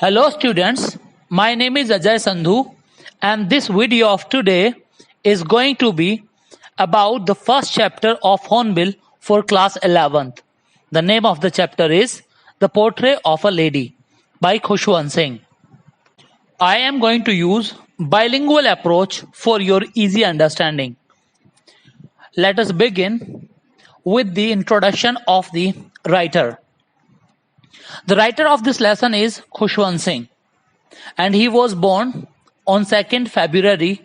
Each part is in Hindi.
Hello students, my name is Ajay Sandhu and this video of today is going to be about the first chapter of Hornbill for class 11th. The name of the chapter is The Portrait of a Lady by Khushwant Singh. I am going to use bilingual approach for your easy understanding. Let us begin with the introduction of the writer. The writer of this lesson is Khushwant Singh, and he was born on 2nd February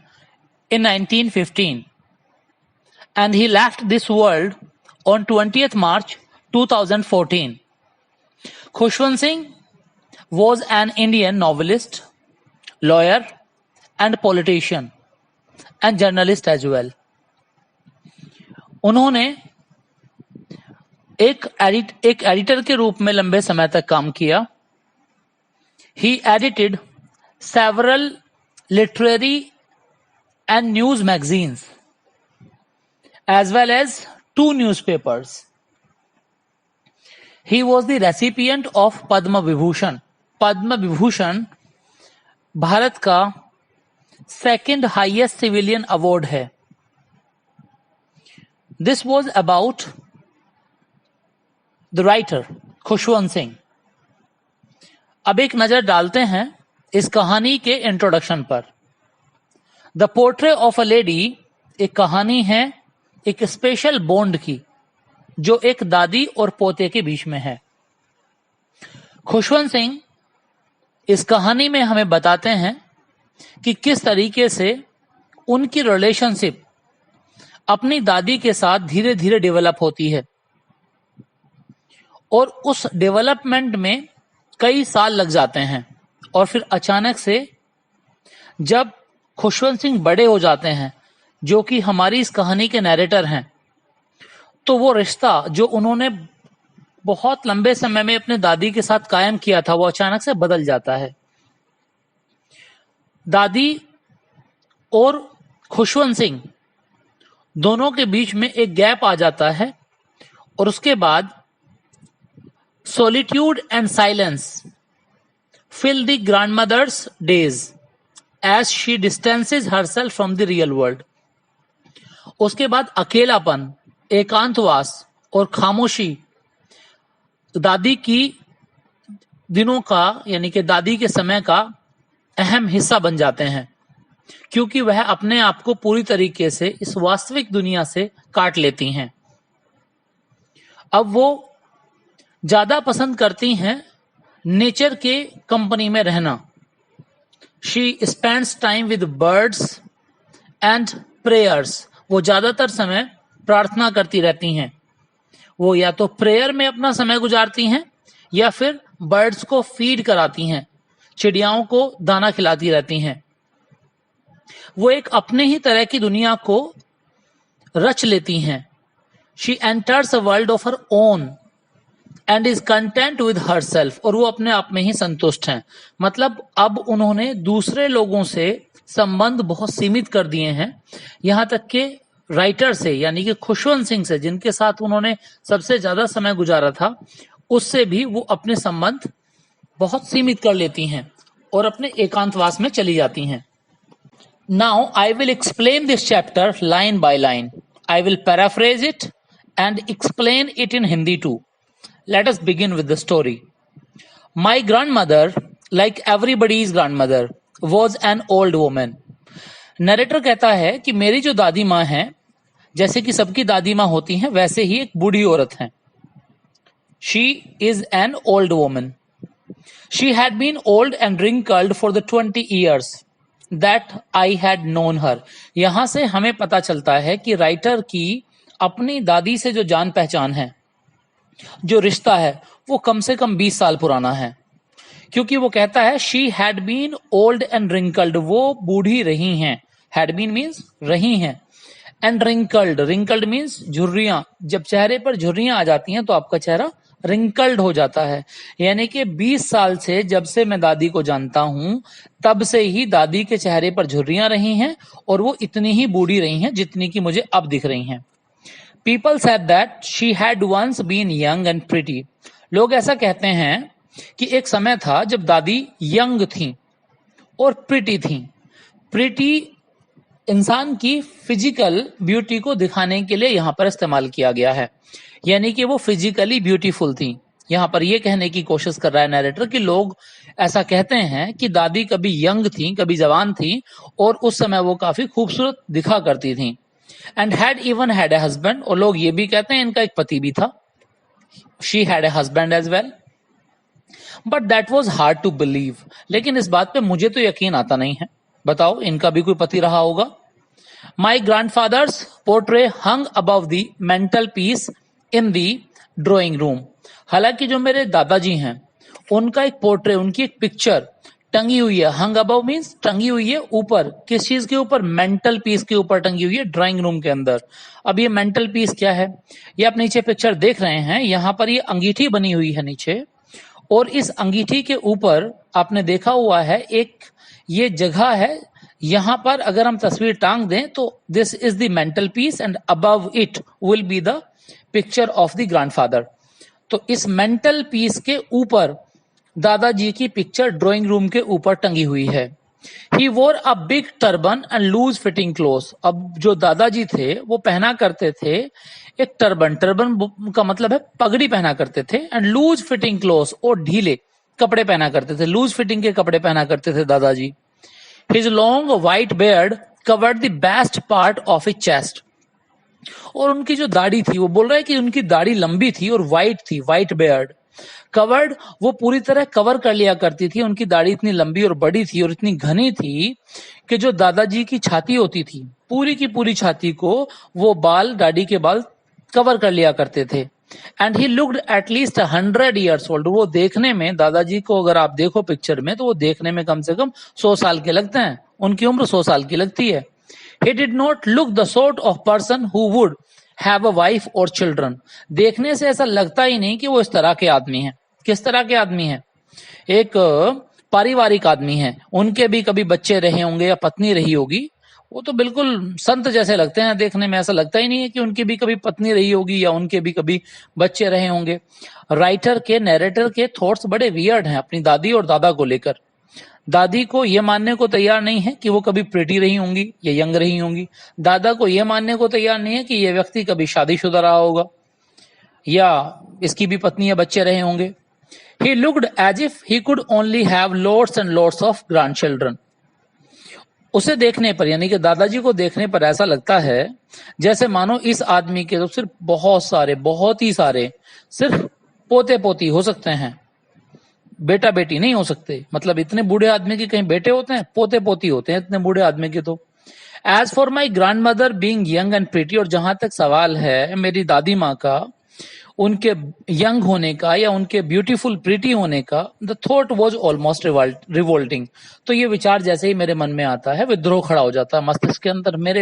in 1915, and he left this world on 20th March 2014. Khushwant Singh was an Indian novelist, lawyer, and politician, and journalist as well. उन्होंने एक एडिटर के रूप में लंबे समय तक काम किया. He edited several literary and news magazines as well as 2 newspapers. He was the recipient of Padma Vibhushan. Padma Vibhushan Bharat का सेकेंड हाईएस्ट सिविलियन अवार्ड है. This was about the writer Khushwant Singh. अब एक नजर डालते हैं इस कहानी के इंट्रोडक्शन पर. The portrait of a lady एक कहानी है एक स्पेशल बॉन्ड की जो एक दादी और पोते के बीच में है. खुशवंत सिंह इस कहानी में हमें बताते हैं कि किस तरीके से उनकी रिलेशनशिप अपनी दादी के साथ धीरे धीरे डेवलप होती है और उस डेवलपमेंट में कई साल लग जाते हैं और फिर अचानक से जब खुशवंत सिंह बड़े हो जाते हैं, जो कि हमारी इस कहानी के नैरेटर हैं, तो वो रिश्ता जो उन्होंने बहुत लंबे समय में अपने दादी के साथ कायम किया था वो अचानक से बदल जाता है. दादी और खुशवंत सिंह दोनों के बीच में एक गैप आ जाता है और उसके बाद solitude and silence fill the grandmother's days as she distances herself from the real world. उसके बाद अकेलापन, एकांतवास और खामोशी दादी की दिनों का यानी कि दादी के समय का अहम हिस्सा बन जाते हैं, क्योंकि वह अपने आप को पूरी तरीके से इस वास्तविक दुनिया से काट लेती हैं. अब वो ज्यादा पसंद करती हैं नेचर के कंपनी में रहना. She spends time with birds and prayers. वो ज्यादातर समय प्रार्थना करती रहती हैं. वो या तो प्रेयर में अपना समय गुजारती हैं या फिर बर्ड्स को फीड कराती हैं, चिड़ियाओं को दाना खिलाती रहती हैं. वो एक अपने ही तरह की दुनिया को रच लेती हैं. She enters a world of her own and is content with herself. और वो अपने आप में ही संतुष्ट हैं. मतलब अब उन्होंने दूसरे लोगों से संबंध बहुत सीमित कर दिए हैं, यहां तक के राइटर से यानी कि खुशवंत सिंह से, जिनके साथ उन्होंने सबसे ज्यादा समय गुजारा था, उससे भी वो अपने संबंध बहुत सीमित कर लेती हैं और अपने एकांतवास में चली जाती हैं. Now I will explain this chapter line by line. I will paraphrase it and explain it in Hindi too. Let us begin with the story. My grandmother, like everybody's grandmother, was an old woman. Narrator कहता है कि मेरी जो दादी माँ है, जैसे कि सबकी दादी माँ होती हैं, वैसे ही एक बूढ़ी औरत है. She is an old woman. She had been old and wrinkled for the 20 years that I had known her. यहां से हमें पता चलता है कि राइटर की अपनी दादी से जो जान पहचान है, जो रिश्ता है, वो कम से कम 20 साल पुराना है. क्योंकि वो कहता है she had been old and wrinkled. वो बूढ़ी रही हैं. हैड बीन मीन्स रही हैं, एंड रिंकल्ड, रिंकल्ड मीन्स झुर्रियां. जब चेहरे पर झुर्रियां आ जाती हैं तो आपका चेहरा रिंकल्ड हो जाता है. यानी कि 20 साल से, जब से मैं दादी को जानता हूं, तब से ही दादी के चेहरे पर झुर्रियां रही हैं और वो इतनी ही बूढ़ी रही हैं जितनी कि मुझे अब दिख रही हैं. People said that she had once been young and pretty. लोग ऐसा कहते हैं कि एक समय था जब दादी यंग थी और प्रिटी थी। प्रिटी इंसान की फिजिकल ब्यूटी को दिखाने के लिए यहां पर इस्तेमाल किया गया है, यानी कि वो फिजिकली ब्यूटीफुल थी। यहां पर ये कहने की कोशिश कर रहा है नैरेटर कि लोग ऐसा कहते हैं कि दादी कभी यंग थी, कभी जवान थी, और उस समय वो काफी खूबसूरत दिखा करती थी। And had even had a husband, और लोग ये भी कहते हैं इनका एक पति भी था। She had a husband as well, but that was hard to believe. लेकिन इस बात पे मुझे तो यकीन आता नहीं है। बताओ, इनका भी कोई पति रहा होगा। My grandfather's portrait hung above the mantelpiece in the drawing room. हालांकि जो मेरे दादाजी हैं उनका एक पोर्ट्रे, उनकी एक पिक्चर टंगी हुई है। हंग अबव मीन्स टंगी हुई है ऊपर। किस चीज के ऊपर? मेंटल पीस के ऊपर टंगी हुई है, ड्राइंग रूम के अंदर। अब ये मेंटल पीस क्या है? ये आप नीचे पिक्चर देख रहे हैं, यहां पर ये अंगीठी बनी हुई है नीचे, और इस अंगीठी के ऊपर आपने देखा हुआ है एक ये जगह है। यहां पर अगर हम तस्वीर टांग दें तो this is the mental peace and above it will be the picture of the grandfather. तो इस मेंटल पीस के ऊपर दादाजी की पिक्चर ड्राइंग रूम के ऊपर टंगी हुई है। He wore a big turban and loose fitting cloth. अब जो दादाजी थे वो पहना करते थे एक टर्बन। टर्बन का मतलब है पगड़ी पहना करते थे, एंड लूज फिटिंग क्लोथ, और ढीले कपड़े पहना करते थे, लूज फिटिंग के कपड़े पहना करते थे दादाजी। His long white beard covered the best part of his chest. और उनकी जो दाढ़ी थी, वो बोल रहा है कि उनकी दाढ़ी लंबी थी और व्हाइट थी, व्हाइट बियर्ड। कवर्ड, वो पूरी तरह कवर कर लिया करती थी। उनकी दाढ़ी इतनी लंबी और बड़ी थी और इतनी घनी थी कि जो दादाजी की छाती होती थी, पूरी की पूरी छाती को वो बाल, दाढ़ी के बाल कवर कर लिया करते थे। And he looked at least 100 years old. वो देखने में, दादाजी को अगर आप देखो पिक्चर में, तो वो देखने में कम से कम 100 साल के लगते हैं। उनकी उम्र 100 साल की लगती है। He did not look the sort of person who would have a wife or children. देखने से ऐसा लगता ही नहीं कि वो इस तरह के आदमी हैं। किस तरह के आदमी हैं? एक पारिवारिक आदमी हैं। उनके भी कभी बच्चे रहे होंगे या पत्नी रही होगी। वो तो बिल्कुल संत जैसे लगते हैं देखने में। ऐसा लगता ही नहीं है कि उनकी भी कभी पत्नी रही होगी या उनके भी कभी बच्चे रहे होंगे। राइटर के, नैरेटर के थॉट्स बड़े वियर्ड हैं अपनी दादी और दादा को लेकर। दादी को यह मानने को तैयार नहीं है कि वो कभी प्रिटी रही होंगी या यंग रही होंगी। दादा को यह मानने को तैयार नहीं है कि यह व्यक्ति कभी शादीशुदा रहा होगा या इसकी भी पत्नी या बच्चे रहे होंगे। He looked as if he could only have lots and lots of grandchildren. उसे देखने पर, यानी कि दादाजी को देखने पर ऐसा लगता है जैसे मानो इस आदमी के तो सिर्फ बहुत सारे, बहुत ही सारे सिर्फ पोते पोती हो सकते हैं, बेटा बेटी नहीं हो सकते। मतलब इतने बूढ़े आदमी के कहीं बेटे होते हैं? पोते पोती होते हैं इतने बूढ़े आदमी के तो। As for my grand mother being young and pretty, और जहां तक सवाल है मेरी दादी माँ का, उनके यंग होने का या उनके ब्यूटीफुल प्रिटी होने का, the thought was almost revolting. तो ये विचार जैसे ही मेरे मन में आता है, विद्रोह खड़ा हो जाता है मस्तिष्क के अंदर। मेरा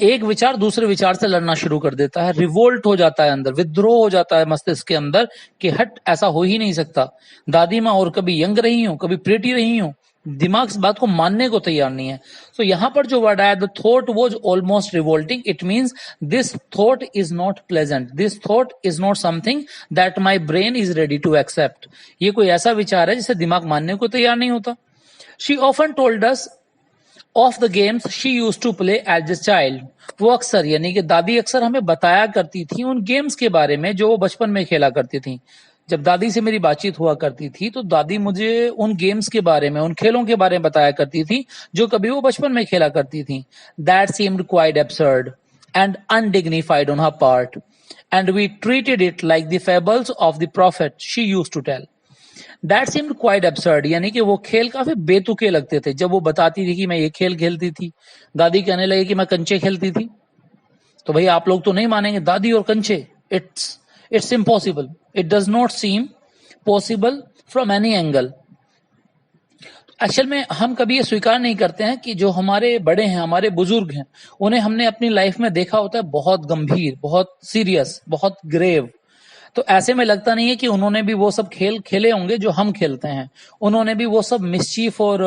एक विचार दूसरे विचार से लड़ना शुरू कर देता है, रिवोल्ट हो जाता है अंदर, विद्रोह हो जाता है मस्तिष्क के अंदर कि हट, ऐसा हो ही नहीं सकता। दादी माँ और कभी यंग रही हो, कभी प्रिटी रही हो। दिमाग इस बात को मानने को तैयार नहीं है। तो यहां पर जो वर्ड आया, the thought was almost revolting, it means this thought is not pleasant, this thought is not something that my brain is ready to accept. ये कोई ऐसा विचार है जिसे दिमाग मानने को तैयार नहीं होता। She often told us of the games she used to play as a child. वो अक्सर, यानी कि दादी अक्सर हमें बताया करती थी उन गेम्स के बारे में जो वो बचपन में खेला करती थी। जब दादी से मेरी बातचीत हुआ करती थी तो दादी मुझे उन गेम्स के बारे में, उन खेलों के बारे में बताया करती थी जो कभी वो बचपन में खेला करती थी। That seemed quite absurd and undignified on her part and we treated it like the fables of the prophet she used to tell. That seemed quite absurd, यानी कि वो खेल काफी बेतुके लगते थे। जब वो बताती थी कि मैं ये खेल खेलती थी, दादी कहने लगी कि मैं कंचे खेलती थी, तो भाई आप लोग तो नहीं मानेंगे, दादी और कंचे, it's impossible, it does not seem possible from any angle. Actual में हम कभी ये स्वीकार नहीं करते हैं कि जो हमारे बड़े हैं, हमारे बुजुर्ग हैं, उन्हें हमने अपनी लाइफ में देखा होता है बहुत गंभीर, बहुत सीरियस, बहुत ग्रेव। तो ऐसे में लगता नहीं है कि उन्होंने भी वो सब खेल खेले होंगे जो हम खेलते हैं। उन्होंने भी वो सब मिसचीफ और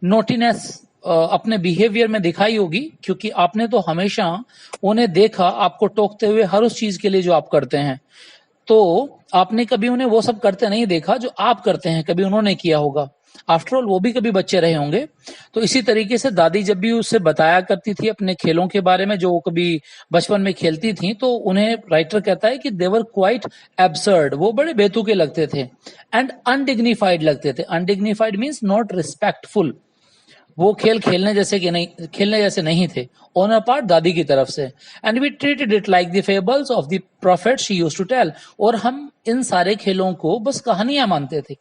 नोटीनेस अपने बिहेवियर में दिखाई होगी, क्योंकि आपने तो हमेशा उन्हें देखा आपको टोकते हुए हर उस चीज के लिए जो आप करते हैं। तो आपने कभी उन्हें वो सब करते नहीं देखा जो आप करते हैं, कभी उन्होंने किया होगा। आफ्टर ऑल वो भी कभी बच्चे रहे होंगे। तो इसी तरीके से दादी जब भी उससे बताया करती थी अपने खेलों के बारे में जो वो कभी बचपन में खेलती थी, तो उन्हें राइटर कहता है कि देवर क्वाइट एब्सर्ड, वो बड़े बेतुके लगते थे, एंड अनडिग्निफाइड लगते थे। अनडिग्निफाइड मीन्स नॉट रिस्पेक्टफुल, वो खेल खेलने जैसे नहीं थे ऑन अ पार्ट दादी की तरफ से। And we treated it like the fables of the prophet she used to tell, और हम इन सारे खेलों को बस कहानियां मानते थे।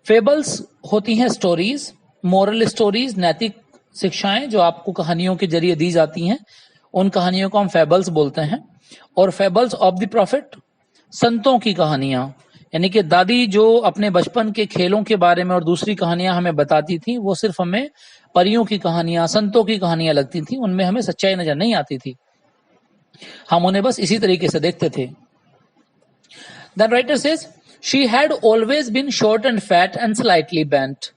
फेबल्स होती हैं स्टोरीज, मोरल स्टोरीज, नैतिक शिक्षाएं जो आपको कहानियों के जरिए दी जाती हैं, उन कहानियों को हम फेबल्स बोलते हैं। और फेबल्स ऑफ द प्रॉफिट, संतों की कहानियां, यानी कि दादी जो अपने बचपन के खेलों के बारे में और दूसरी कहानियां हमें बताती थी, वो सिर्फ हमें परियों की कहानियां, संतों की कहानियां लगती थी, उनमें हमें सच्चाई नजर नहीं आती थी, हम उन्हें बस इसी तरीके से देखते थे। Then writer says she had always been short and fat and slightly bent.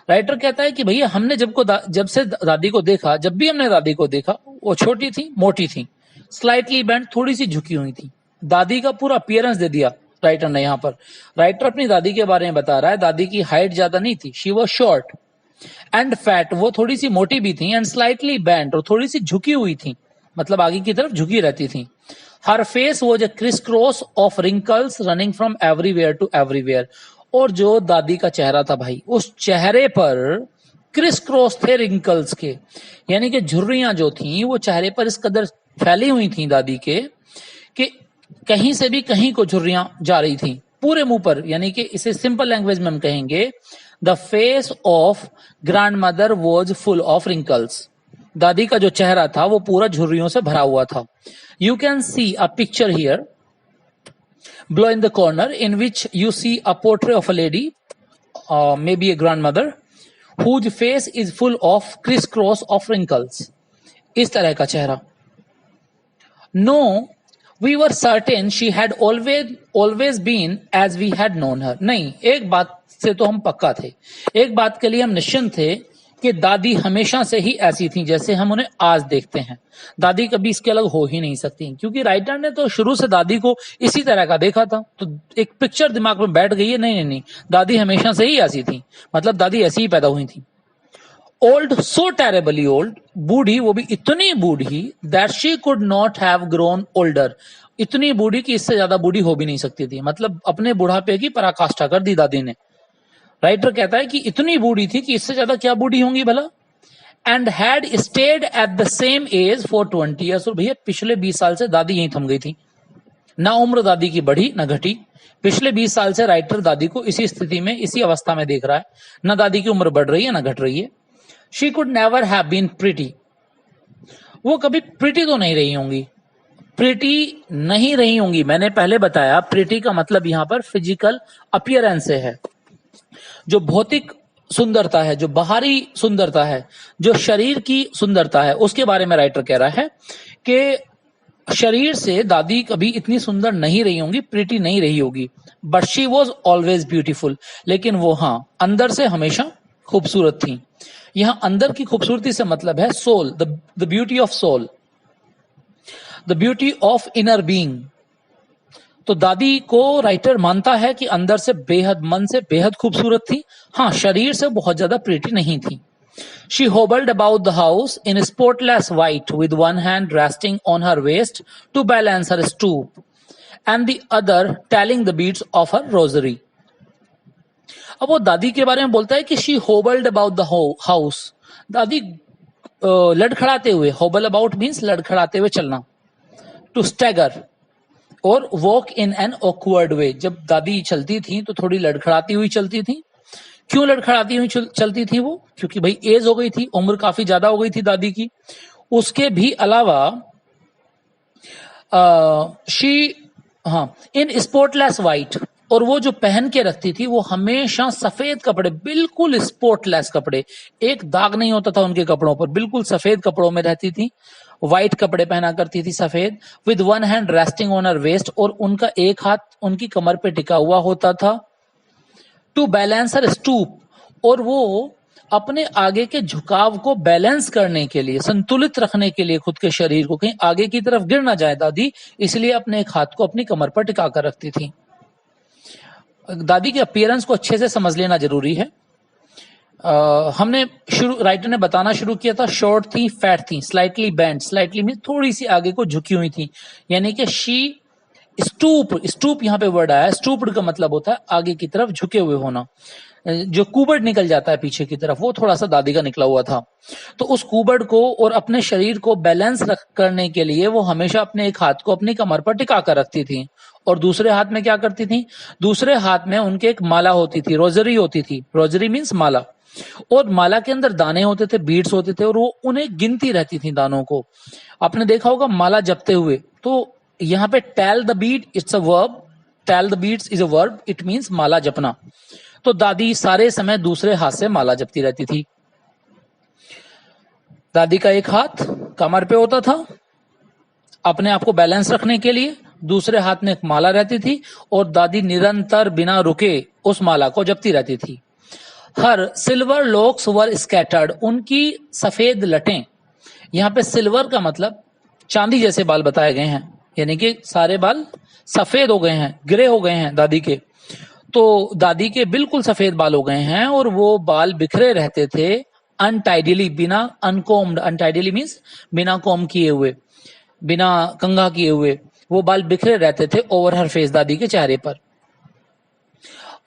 Writer कहता है कि भैया हमने जब से दादी को देखा, जब भी हमने दादी को देखा, वो छोटी थी, मोटी थी, स्लाइटली बेंट, थोड़ी सी झुकी हुई थी। दादी का पूरा अपीयरेंस दे दिया राइटर ने। यहाँ पर राइटर अपनी दादी के बारे में बता रहा है, दादी की हाइट ज्यादा नहीं थी, she was short, and fat, वो थोड़ी सी मोटी भी थी, एंड स्लाइटली बेंट, और थोड़ी सी झुकी हुई थी, मतलब आगे की तरफ झुकी रहती थी। Her face was a crisscross of wrinkles running from everywhere to everywhere, और जो दादी का चेहरा था भाई, उस चेहरे पर क्रिस क्रॉस थे रिंकल्स के, यानी कि झुर्रियां जो थी वो चेहरे पर इस कदर फैली हुई थी दादी के कि कहीं से भी कहीं को झुर्रियां जा रही थी पूरे मुंह पर। यानी कि इसे सिंपल लैंग्वेज में हम कहेंगे, the face of grand mother was full of wrinkles. दादी का जो चेहरा था वो पूरा झुर्रियों से भरा हुआ था। You can see a picture here below in the corner in which you see a portrait of a lady, maybe a grandmother, whose face is full of crisscross of wrinkles. इस तरह का चेहरा। No, we were certain she had always been as we had known her. नहीं, एक बात से तो हम पक्का थे, एक बात के लिए हम निश्चिंत थे कि दादी हमेशा से ही ऐसी थी जैसे हम उन्हें आज देखते हैं। दादी कभी इसके अलग हो ही नहीं सकती, क्योंकि राइटर ने तो शुरू से दादी को इसी तरह का देखा था, तो एक पिक्चर दिमाग में बैठ गई है, नहीं, दादी हमेशा से ही ऐसी थी, मतलब दादी ऐसी ही पैदा हुई थी। ओल्ड, सो टेरेबली ओल्ड, बूढ़ी, वो भी इतनी बूढ़ी, that she could not have grown older, इतनी बूढ़ी कि इससे ज्यादा बूढ़ी हो भी नहीं सकती थी, मतलब अपने बुढ़ापे की पराकाष्ठा कर दी दादी ने। राइटर कहता है कि इतनी बूढ़ी थी कि इससे ज्यादा क्या बूढ़ी होंगी भला। And had stayed at the same age for 20 years, और भैया पिछले 20 साल से दादी यहीं थम गई थी, ना उम्र दादी की बढ़ी ना घटी। पिछले 20 साल से राइटर दादी को इसी स्थिति में, इसी अवस्था में देख रहा है, ना दादी की उम्र बढ़ रही है ना घट रही है। She could never have been pretty, वो कभी प्रिटी तो नहीं रही होंगी, प्रिटी नहीं रही होंगी। मैंने पहले बताया प्रिटी का मतलब यहां पर फिजिकल अपीयरेंस से है, जो भौतिक सुंदरता है, जो बाहरी सुंदरता है, जो शरीर की सुंदरता है, उसके बारे में राइटर कह रहा है कि शरीर से दादी कभी इतनी सुंदर नहीं रही होंगी, प्रिटी नहीं रही होगी, but she was always beautiful, लेकिन वो हाँ अंदर से हमेशा खूबसूरत थी। यहां अंदर की खूबसूरती से मतलब है soul, the beauty of soul, the beauty of inner being. तो दादी को राइटर मानता है कि अंदर से बेहद, मन से बेहद खूबसूरत थी, हाँ शरीर से बहुत ज्यादा प्रिटी नहीं थी। She hobbled about the house in spotless white with one hand resting on her waist to balance her stoop and the other telling the beads of her rosary. अब वो दादी के बारे में बोलता है कि she hobbled about the house, दादी लड़खड़ाते हुए, hobble about means लड़खड़ाते हुए चलना, to stagger और वॉक इन एन ऑकवर्ड वे। जब दादी चलती थी तो थोड़ी लड़खड़ाती हुई चलती थी। क्यों लड़खड़ाती हुई चलती थी वो? क्योंकि भाई एज हो गई थी, उम्र काफी ज्यादा हो गई थी दादी की। उसके भी अलावा इन स्पोर्टलेस वाइट, और वो जो पहन के रखती थी वो हमेशा सफेद कपड़े, बिल्कुल स्पोर्टलेस कपड़े, एक दाग नहीं होता था उनके कपड़ों पर, बिल्कुल सफेद कपड़ों में रहती थी, व्हाइट कपड़े पहना करती थी सफेद, with one hand resting on her waist, और उनका एक हाथ उनकी कमर पे टिका हुआ होता था, टू बैलेंस हर स्टूप, और वो अपने आगे के झुकाव को बैलेंस करने के लिए, संतुलित रखने के लिए खुद के शरीर को, कहीं आगे की तरफ गिर ना जाए दादी, इसलिए अपने एक हाथ को अपनी कमर पर टिका कर रखती थी। दादी के अपीयरेंस को अच्छे से समझ लेना जरूरी है। हमने राइटर ने बताना शुरू किया था, शॉर्ट थी, फैट थी, स्लाइटली बेंड, स्लाइटली में थोड़ी सी आगे को झुकी हुई थी, यानी कि शी स्टूप यहाँ पे वर्ड आया। स्टूप्ड का मतलब होता है आगे की तरफ झुके हुए होना। जो कुबड़ निकल जाता है पीछे की तरफ, वो थोड़ा सा दादी का निकला हुआ था। तो उस कुबड़ को और अपने शरीर को बैलेंस करने के लिए वो हमेशा अपने एक हाथ को अपनी कमर पर टिका कर रखती थी, और दूसरे हाथ में क्या करती थी, दूसरे हाथ में उनके एक माला होती थी, रोजरी होती थी। रोजरी मीन्स माला, और माला के अंदर दाने होते थे, बीड्स होते थे, और वो उन्हें गिनती रहती थी दानों को। आपने देखा होगा माला जपते हुए, तो यहाँ पे tell the bead, it's a verb, tell the beads is a verb, it means माला जपना। तो दादी सारे समय दूसरे हाथ से माला जपती रहती थी। दादी का एक हाथ कमर पे होता था अपने आप को बैलेंस रखने के लिए, दूसरे हाथ में एक माला रहती थी, और दादी निरंतर बिना रुके उस माला को जपती रहती थी। हर सिल्वर लॉक्स वर स्कैटर्ड, उनकी सफेद लटें, यहाँ पे सिल्वर का मतलब चांदी जैसे बाल बताए गए हैं, यानी कि सारे बाल सफेद हो गए हैं, ग्रे हो गए हैं दादी के। तो दादी के बिल्कुल सफेद बाल हो गए हैं, और वो बाल बिखरे रहते थे अनटाइडली, बिना अनकोम्ड, अनटाइडली मीन्स बिना कोम किए हुए, बिना कंघा किए हुए, वो बाल बिखरे रहते थे ओवर हर फेस, दादी के चेहरे पर।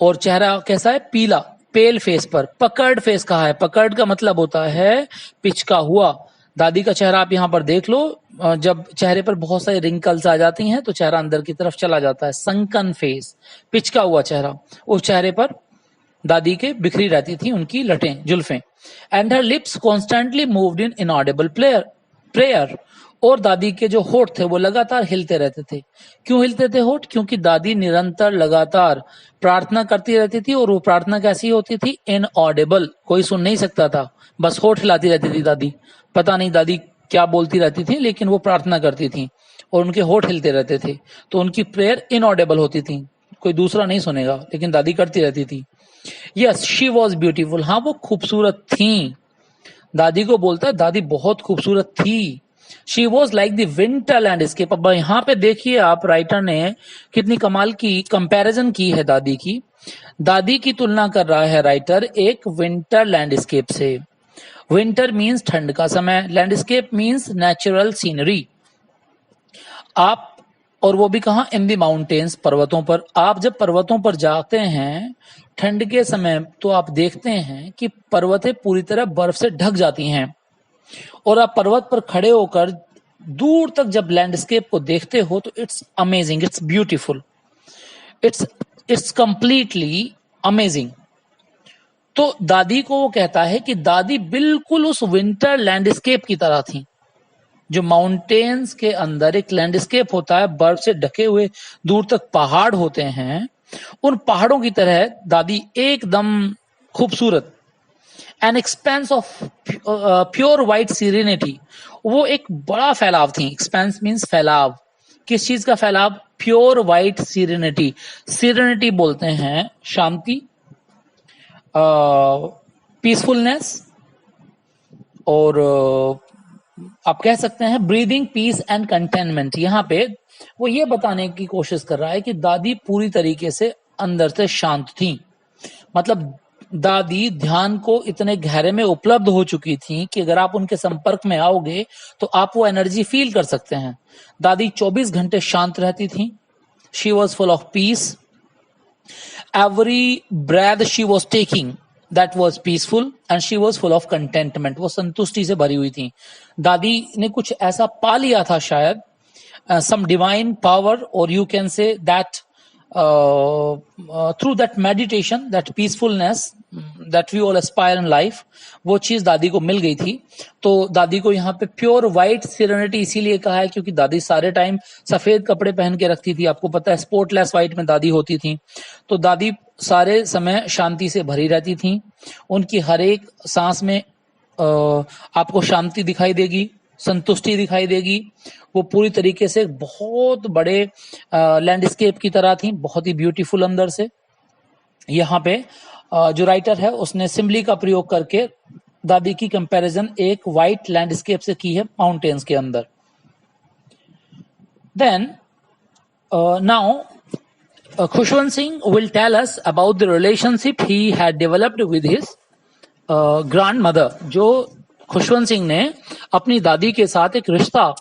और चेहरा कैसा है, पीला, पेल फेस पर। पकर्ड फेस कहा है, पकर्ड का मतलब होता है पिचका हुआ। दादी का चेहरा आप यहाँ पर देख लो, जब चेहरे पर बहुत सारी रिंकल्स आ जाती हैं तो चेहरा अंदर की तरफ चला जाता है, संकन फेस, पिचका हुआ चेहरा। उस चेहरे पर दादी के बिखरी रहती थी उनकी लटें, जुल्फें। And her lips constantly moved in inaudible prayer, और दादी के जो होठ थे वो लगातार हिलते रहते थे। क्यों हिलते थे होठ? क्योंकि दादी निरंतर लगातार प्रार्थना करती रहती थी, और वो प्रार्थना कैसी होती थी, इनऑडिबल, कोई सुन नहीं सकता था, बस होठ हिलाती रहती थी दादी। पता नहीं दादी क्या बोलती रहती थी, लेकिन वो प्रार्थना करती थी और उनके होठ हिलते रहते थे, तो उनकी प्रेयर इनऑडिबल होती थी, कोई दूसरा नहीं सुनेगा, लेकिन दादी करती रहती थी। यस शी वॉज ब्यूटीफुल, हाँ वो खूबसूरत थी। दादी को बोलता है दादी बहुत खूबसूरत थी। She was like the winter landscape. अब यहाँ पे देखिए आप, राइटर ने कितनी कमाल की कंपैरिजन की है दादी की। दादी की तुलना कर रहा है राइटर एक विंटर लैंडस्केप से। विंटर मीन्स ठंड का समय, लैंडस्केप मीन्स नेचुरल सीनरी। आप, और वो भी कहाँ, इन द माउंटेन्स, पर्वतों पर। आप जब पर्वतों पर जाते हैं ठंड के समय, तो आप देखते हैं कि पर्वतें पूरी तरह बर्फ से ढक जाती हैं, और आप पर्वत पर खड़े होकर दूर तक जब लैंडस्केप को देखते हो तो it's amazing, it's beautiful, it's completely amazing. तो दादी को वो कहता है कि दादी बिल्कुल उस विंटर लैंडस्केप की तरह थी। जो माउंटेन्स के अंदर एक लैंडस्केप होता है, बर्फ से ढके हुए दूर तक पहाड़ होते हैं, उन पहाड़ों की तरह दादी एकदम खूबसूरत। An expanse of pure white serenity, वो एक बड़ा फैलाव थी। एक्सपेंस मीन्स फैलाव, किस चीज का फैलाव? Pure white serenity. सीरेनिटी बोलते हैं शांति, पीसफुलनेस, और आप कह सकते हैं ब्रीदिंग पीस एंड कंटेनमेंट। यहाँ पे वो ये बताने की कोशिश कर रहा है कि दादी पूरी तरीके से अंदर से शांत थी। मतलब दादी ध्यान को इतने गहरे में उपलब्ध हो चुकी थी कि अगर आप उनके संपर्क में आओगे तो आप वो एनर्जी फील कर सकते हैं। दादी 24 घंटे शांत रहती थी। She was full of peace. Every breath she was taking that was peaceful and she was full of contentment, वो संतुष्टि से भरी हुई थी। दादी ने कुछ ऐसा पा लिया था शायद, some divine power, or you can say that through that meditation, that peacefulness that we all aspire in life, वो चीज दादी को मिल गई थी। तो दादी को यहाँ पे प्योर व्हाइट सीरेनिटी इसीलिए कहा है क्योंकि दादी सारे टाइम सफेद कपड़े पहन के रखती थी। आपको पता है स्पॉटलेस व्हाइट में दादी होती थी। तो दादी सारे समय शांति से भरी रहती थी। उनकी हर एक सांस में आपको शांति दिखाई देगी, संतुष्टि दिखाई देगी। वो पूरी तरीके से बहुत बड़े लैंडस्केप की तरह थी, बहुत ही ब्यूटीफुल अंदर से। यहाँ पे जो राइटर है उसने सिम्बली का प्रयोग करके दादी की कंपैरिजन एक वाइट लैंडस्केप से की है माउंटेन्स के अंदर. Then now Khushwant Singh will tell us about the relationship he had developed with his grand mother. जो खुशवंत सिंह ने अपनी दादी के साथ एक रिश्ता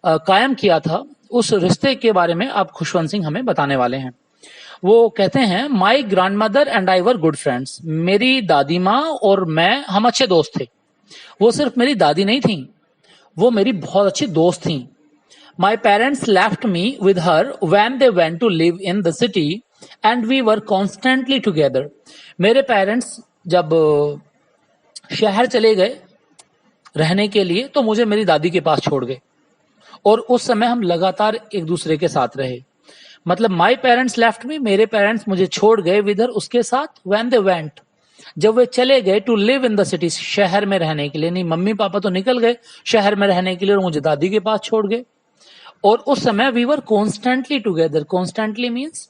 कायम किया था, उस रिश्ते के बारे में अब खुशवंत सिंह हमें बताने वाले हैं. वो कहते हैं, माई grand mother and I were good friends. मेरी दादी माँ और मैं, हम अच्छे दोस्त थे. वो सिर्फ मेरी दादी नहीं थी, वो मेरी बहुत अच्छी दोस्त थी. My parents left me with her when they went to live in the city and we were constantly together. मेरे पेरेंट्स जब शहर चले गए रहने के लिए तो मुझे मेरी दादी के पास छोड़ गए और उस समय हम लगातार एक दूसरे के साथ रहे. मतलब माई पेरेंट्स लेफ्ट मी, मेरे पेरेंट्स मुझे छोड़ गए, विद हर उसके साथ, व्हेन दे वेंट जब वे चले गए, to live in the city शहर में रहने के लिए. नहीं, मम्मी पापा तो निकल गए शहर में रहने के लिए और मुझे दादी के पास छोड़ गए. और उस समय we were constantly together. Constantly means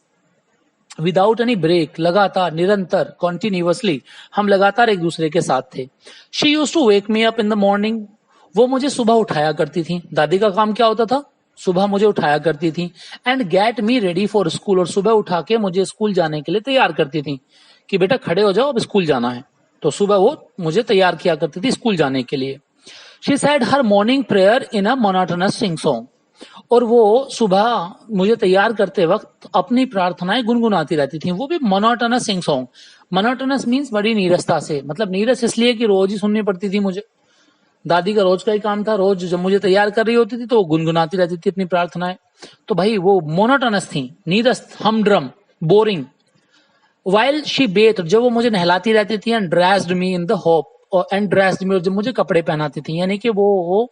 without any break, लगातार, निरंतर, कॉन्टिन्यूअसली हम लगातार एक दूसरे के साथ थे. She used to wake me up in the morning. वो मुझे सुबह उठाया करती थी. दादी का काम क्या होता था? सुबह मुझे उठाया करती थी. And get me ready for school. और सुबह उठा के मुझे स्कूल जाने के लिए तैयार करती थी कि बेटा खड़े हो जाओ, अब स्कूल जाना है. तो सुबह वो मुझे तैयार किया करती थी स्कूल जाने के लिए. She said her morning prayer in a monotonous sing song. और वो सुबह मुझे तैयार करते वक्त अपनी प्रार्थनाएं गुनगुनाती रहती थी, वो भी monotonous sing song. Monotonous means बड़ी नीरसता से. मतलब नीरस इसलिए कि रोज ही सुननी पड़ती थी मुझे. दादी का रोज का ही काम था, रोज जब मुझे तैयार कर रही होती थी तो वो गुनगुनाती रहती थी अपनी प्रार्थनाएं. तो भाई वो मोनोटोनस थी, नीरस, humdrum, boring. While she bathed, जब वो मुझे नहलाती रहती थी, and dressed me in the hope, and dressed me, और जब मुझे कपड़े पहनाती थी, यानी कि वो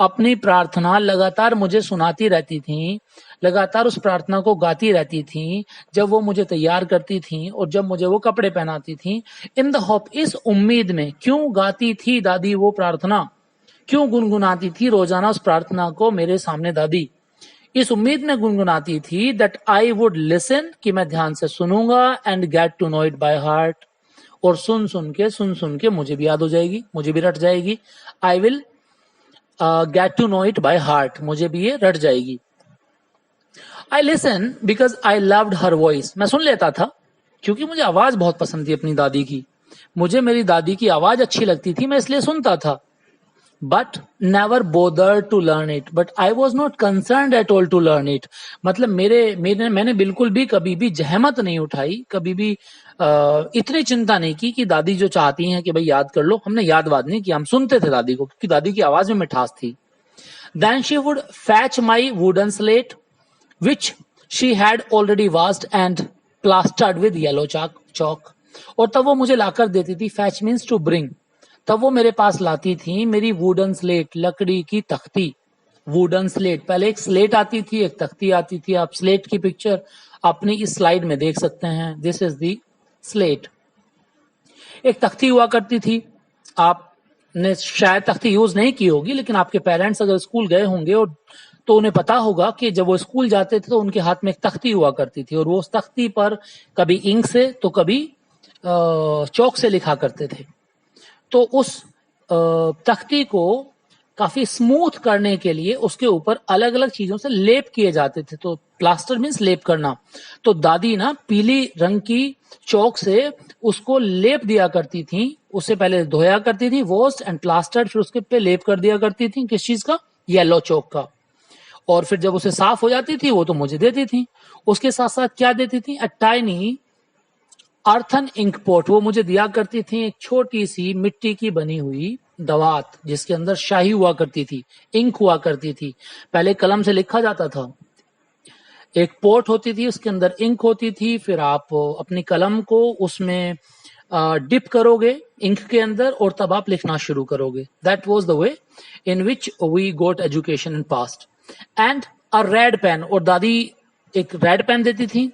अपनी प्रार्थना लगातार मुझे सुनाती रहती थी, लगातार उस प्रार्थना को गाती रहती थी जब वो मुझे तैयार करती थी और जब मुझे वो कपड़े पहनाती थी. इन द होप, इस उम्मीद में. क्यों गाती थी दादी वो प्रार्थना, क्यों गुनगुनाती थी रोजाना उस प्रार्थना को मेरे सामने दादी? इस उम्मीद में गुनगुनाती थी दैट आई वुड लिसन, कि मैं ध्यान से सुनूंगा, and get to know it by heart, और सुन सुन के मुझे भी याद हो जाएगी, मुझे भी रट जाएगी. I will get to know it by heart, मुझे भी ये रट जाएगी. I listen because I loved her voice. मैं सुन लेता था क्योंकि मुझे आवाज बहुत पसंद थी अपनी दादी की. मुझे मेरी दादी की आवाज अच्छी लगती थी, मैं इसलिए सुनता था. But never bother to learn it, but I was not concern at all to learn it. मतलब मैंने बिल्कुल भी कभी भी जहमत नहीं उठाई, कभी भी इतनी चिंता नहीं की कि दादी जो चाहती हैं कि भाई याद कर लो. हमने याद वाद नहीं किया, हम सुनते थे दादी को क्योंकि दादी की आवाज में मिठास थी. Then she would fetch my wooden slate which she had already washed and plastered with yellow chalk. और तब वो मुझे लाकर देती थी. Fetch means to bring. तब वो मेरे पास लाती थी मेरी वुडन स्लेट, लकड़ी की तख्ती. वुडन स्लेट, पहले एक स्लेट आती थी, एक तख्ती आती थी. आप स्लेट की पिक्चर अपनी इस स्लाइड में देख सकते हैं. This is the slate. एक तख्ती हुआ करती थी. आपने शायद तख्ती यूज नहीं की होगी, लेकिन आपके पेरेंट्स अगर स्कूल गए होंगे और तो उन्हें पता होगा कि जब वो स्कूल जाते थे तो उनके हाथ में एक तख्ती हुआ करती थी, और वो उस तख्ती पर कभी इंक से तो कभी चौक से लिखा करते थे. तो उस तख्ती को काफी स्मूथ करने के लिए उसके ऊपर अलग अलग चीजों से लेप किए जाते थे. तो प्लास्टर मीन्स लेप करना. तो दादी ना पीली रंग की चौक से उसको लेप दिया करती थी. उससे पहले धोया करती थी, वॉश्ड एंड प्लास्टर्ड, फिर उसके पे लेप कर दिया करती थी. किस चीज का? येलो चौक का. और फिर जब उसे साफ हो जाती थी वो तो मुझे देती थी. उसके साथ साथ क्या देती थी? A tiny earthen ink pot. वो मुझे दिया करती थी एक छोटी सी मिट्टी की बनी हुई दवात, जिसके अंदर शाही हुआ करती थी, इंक हुआ करती थी. पहले कलम से लिखा जाता था. एक पोट होती थी, उसके अंदर इंक होती थी. फिर आप अपनी कलम को उसमें डिप करोगे इंक के अंदर और तब आप लिखना शुरू करोगे. That was the way in which we got education in past. And a red pen. और दादी एक रेड पेन देती थी.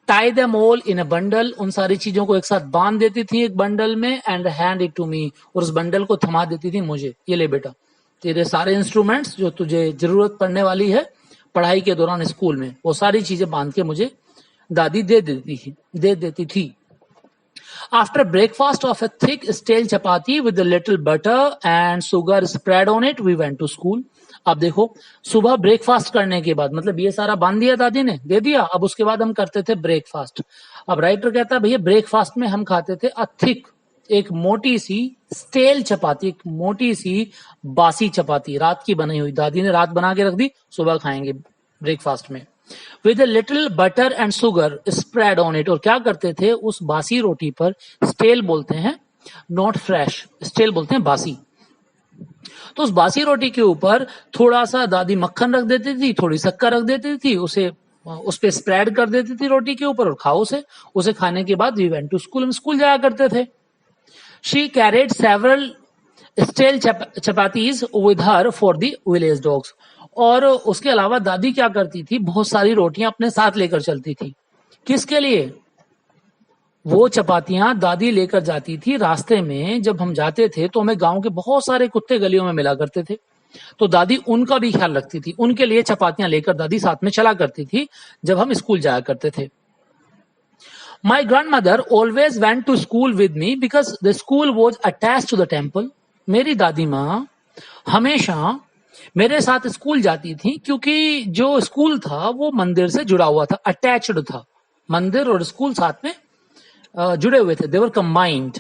Tie them all in a bundle. उन सारी चीजों को एक साथ बांध देती थी एक बंडल में. And hand it to me. और उस बंडल को थमा देती थी मुझे. ये ले बेटा, तेरे सारे इंस्ट्रूमेंट्स जो तुझे जरूरत पड़ने वाली है पढ़ाई के दौरान स्कूल में, वो सारी चीजें बांध के मुझे दादी दे देती थी. After breakfast of a thick stale chapati with a little butter and sugar spread on it, we went to school. अब देखो, सुबह ब्रेकफास्ट करने के बाद, मतलब ये सारा बांध दिया दादी ने, दे दिया, अब उसके बाद हम करते थे ब्रेकफास्ट. अब राइटर कहता है भैया ब्रेकफास्ट में हम खाते थे थिक, एक मोटी सी स्टेल चपाती, एक मोटी सी बासी चपाती, रात की बनी हुई, दादी ने रात बना के रख दी, सुबह खाएंगे ब्रेकफास्ट में. With a little butter and sugar spread on it. और क्या करते थे, उस बासी रोटी पर, स्टेल बोलते हैं, नॉट फ्रेश, स्टेल बोलते हैं बासी, तो उस बासी रोटी के ऊपर थोड़ा सा दादी मक्खन रख देती थी, थोड़ी शक्कर रख देती थी, उसे उस पे स्प्रेड कर देती थी रोटी के ऊपर, और खाओ उसे खाने के बाद वी वेंट टू स्कूल, हम स्कूल जाया करते थे. She carried several stale chapatis with her for the village dogs. और उसके अलावा दादी क्या करती थी, बहुत सारी रोटियां अपने साथ लेकर चलती थी. किसके लिए? वो चपातियां दादी लेकर जाती थी रास्ते में. जब हम जाते थे तो हमें गांव के बहुत सारे कुत्ते गलियों में मिला करते थे, तो दादी उनका भी ख्याल रखती थी, उनके लिए चपातियां लेकर दादी साथ में चला करती थी जब हम स्कूल जाया करते थे. My grand mother always went to school with me because the school was attach to the temple. मेरी दादी माँ हमेशा मेरे साथ स्कूल जाती थी क्योंकि जो स्कूल था वो मंदिर से जुड़ा हुआ था, अटैच्ड था, मंदिर और स्कूल साथ में जुड़े हुए थे, देवर कंबाइंड.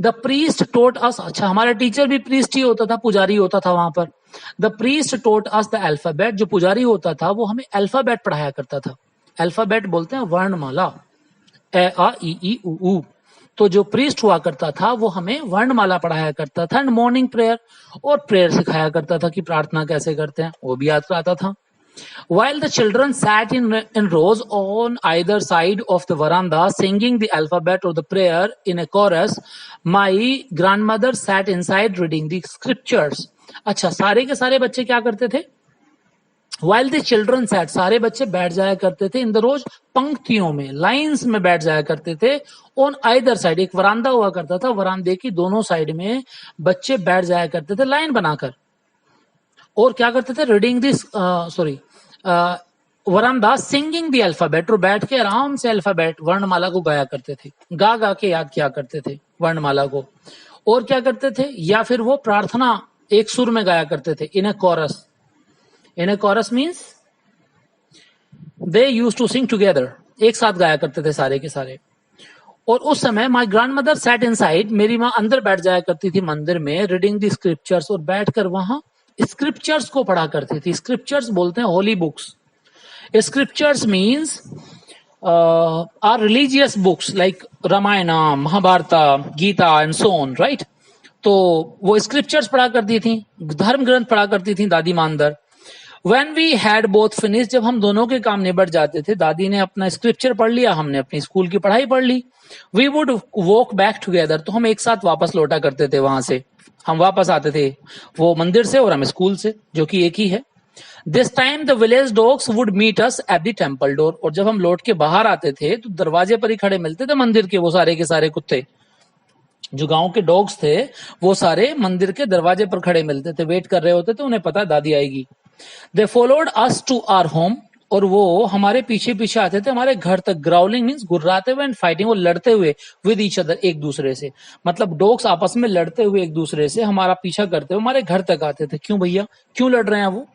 द प्रीस्ट टोट अस. अच्छा, हमारा टीचर भी प्रीस्ट ही होता था, पुजारी होता था वहां पर. The priest taught us the alphabet. जो पुजारी होता था वो हमें अल्फाबेट पढ़ाया करता था. अल्फाबेट बोलते हैं वर्णमाला, ए आ ई ई उ ऊ. तो जो प्रीस्ट हुआ करता था वो हमें वर्णमाला पढ़ाया करता था, एंड मॉर्निंग प्रेयर, और प्रेयर सिखाया करता था कि प्रार्थना कैसे करते हैं, वो भी याद कराता था. While the children sat in rows on either side of the veranda singing the alphabet or the prayer in a chorus, my grandmother sat inside reading the scriptures. अच्छा, सारे के सारे बच्चे क्या करते थे? While the children sat, सारे बच्चे बैठ जाया करते थे, इन द रोज, पंक्तियों में, लाइंस में बैठ जाया करते थे. ऑन आइदर साइड, एक वरांदा हुआ करता था, वरांदे की दोनों साइड में बच्चे बैठ जाया करते थे लाइन बनाकर, और क्या करते थे? Reading this verandah, singing the alphabet, और बैठ के आराम से अल्फाबेट, वर्णमाला को गाया करते थे, गा गा के याद किया करते थे वर्णमाला को. और क्या करते थे? या फिर वो प्रार्थना एक सुर में गाया करते थे, in a chorus. In a chorus means they used to sing together, एक साथ गाया करते थे सारे के सारे. और उस समय my grand mother sat inside, मेरी माँ अंदर बैठ जाया करती थी मंदिर में, रीडिंग द स्क्रिप्चर्स, और बैठकर वहां स्क्रिप्चर्स को पढ़ा करती थी. स्क्रिप्चर्स बोलते हैं holy books. Scriptures means are religious books like Ramayana, Mahabharata, Gita and so on, right. तो वो स्क्रिप्चर्स पढ़ा करती थी, धर्म ग्रंथ पढ़ा करती थी दादी माँ अंदर. When we had both finished, जब हम दोनों के काम निबट जाते थे, दादी ने अपना स्क्रिप्चर पढ़ लिया, हमने अपनी स्कूल की पढ़ाई पढ़ ली, we would walk back together, तो हम एक साथ वापस लौटा करते थे. वहां से हम वापस आते थे वो मंदिर से और हम स्कूल से, जो कि एक ही है. This time the village dogs would meet us at the temple door, और जब हम लौट के बाहर आते थे तो दरवाजे पर ही खड़े मिलते थे मंदिर के वो सारे के सारे कुत्ते. जो गांव के डॉग्स थे वो सारे मंदिर के दरवाजे पर खड़े मिलते थे, वेट कर रहे होते थे, उन्हें पता दादी आएगी. They followed us to our home, और वो हमारे पीछे पीछे आते थे हमारे घर तक. ग्राउलिंग मीन्स गुर्राते हुए, एंड फाइटिंग, वो लड़ते हुए, विद ईच अदर, एक दूसरे से. मतलब डॉग्स आपस में लड़ते हुए एक दूसरे से हमारा पीछा करते हुए हमारे घर तक आते थे. क्यों भैया, क्यों लड़ रहे हैं वो,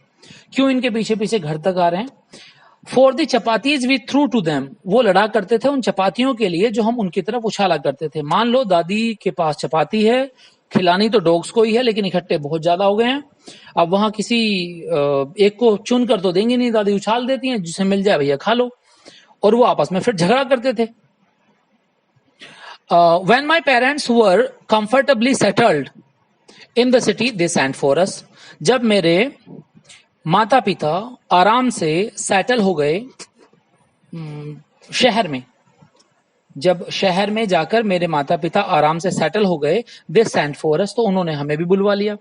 क्यों इनके पीछे पीछे घर तक आ रहे हैं? For the chapatis we threw to them, वो लड़ा करते थे उन चपातियों के लिए जो हम उनकी तरफ उछाला करते थे. मान लो दादी के पास चपाती है, खिलानी तो डॉग्स को ही है, लेकिन इकट्ठे बहुत ज्यादा हो गए हैं. अब वहां किसी एक को चुन कर तो देंगे नहीं, दादी उछाल देती हैं, जिसे मिल जाए भैया खा लो, और वो आपस में फिर झगड़ा करते थे. When my parents were comfortably settled in the city they sent for us, जब मेरे माता पिता आराम से सेटल हो गए शहर में, जब शहर में जाकर मेरे माता पिता आराम से सेटल हो गए, दे सेंट फॉर अस, तो उन्होंने हमें भी बुलवा लिया,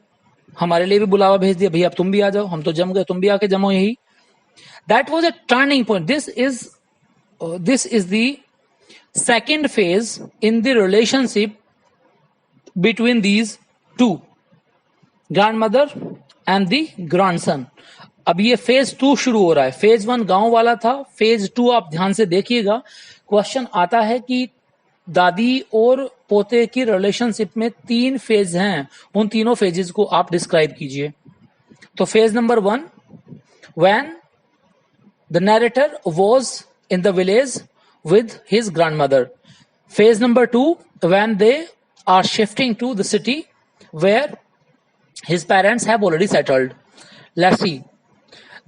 हमारे लिए भी बुलावा भेज दिया, भैया अब तुम भी आ जाओ, हम तो जम गए, तुम भी आके जमो यही. That was a turning point. This is the second phase in the relationship between these two, grandmother and the grandson. अब ये फेज 2 शुरू हो रहा है. फेज 1 गांव वाला था, फेज 2 आप ध्यान से देखिएगा. क्वेश्चन आता है कि दादी और पोते की रिलेशनशिप में 3 फेज हैं, उन तीनों फेजेस को आप डिस्क्राइब कीजिए। तो phase number 1, when the narrator was in the village with his grandmother. Phase number 2, when they are shifting to the city where his parents have already settled. Let's see.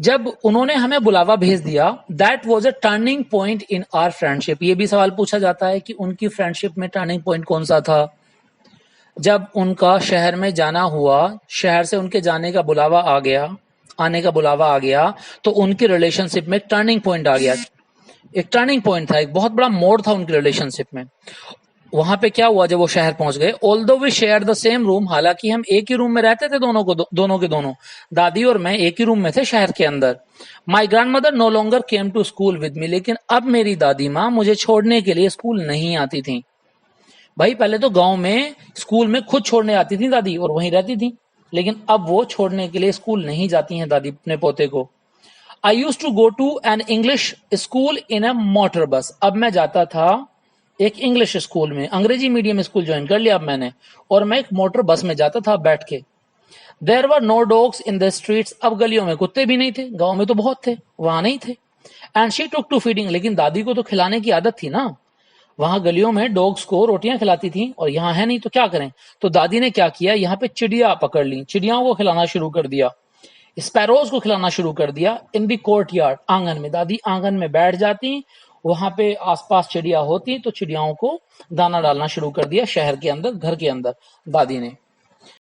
जब उन्होंने हमें बुलावा भेज दिया, that was a turning point in our friendship. ये भी सवाल पूछा जाता है कि उनकी फ्रेंडशिप में टर्निंग पॉइंट कौन सा था। जब उनका शहर में जाना हुआ, शहर से उनके जाने का बुलावा आ गया, आने का बुलावा आ गया, तो उनकी रिलेशनशिप में टर्निंग पॉइंट आ गया। एक टर्निंग पॉइंट था, एक बहुत बड़ा मोड़ था उनकी रिलेशनशिप में। वहां पे क्या हुआ, जब वो शहर पहुंच गए, although we share the same room, हालांकि हम एक ही रूम में रहते थे, दोनों के दोनों, दादी और मैं एक ही रूम में थे शहर के अंदर। My grand mother no longer came to school with me, लेकिन अब मेरी दादी माँ मुझे छोड़ने के लिए स्कूल नहीं आती थी। भाई पहले तो गांव में स्कूल में खुद छोड़ने आती थी दादी और वहीं रहती थी, लेकिन अब वो छोड़ने के लिए स्कूल नहीं जाती हैं दादी अपने पोते को। I used to go to an English school in a motor bus. अब मैं जाता था एक इंग्लिश स्कूल में, अंग्रेजी मीडियम स्कूल ज्वाइन कर लिया अब मैंने, और मैं एक मोटर बस में जाता था बैठ के। There were no dogs in the streets. अब गलियों में कुत्ते भी नहीं थे, गांव में तो बहुत थे, वहां नहीं थे। And she took to feeding, लेकिन दादी को तो खिलाने की आदत थी ना, वहां गलियों में डॉग्स को रोटियां खिलाती थी और यहाँ है नहीं, तो क्या करें। तो दादी ने क्या किया, यहाँ पे चिड़िया पकड़ ली, चिड़ियाओं को खिलाना शुरू कर दिया, स्पैरोज को खिलाना शुरू कर दिया। इन दी कोर्ट यार्ड, आंगन में, दादी आंगन में बैठ जाती, वहां पे आसपास चिड़िया होती, तो चिड़ियाओं को दाना डालना शुरू कर दिया शहर के अंदर, घर के अंदर दादी ने।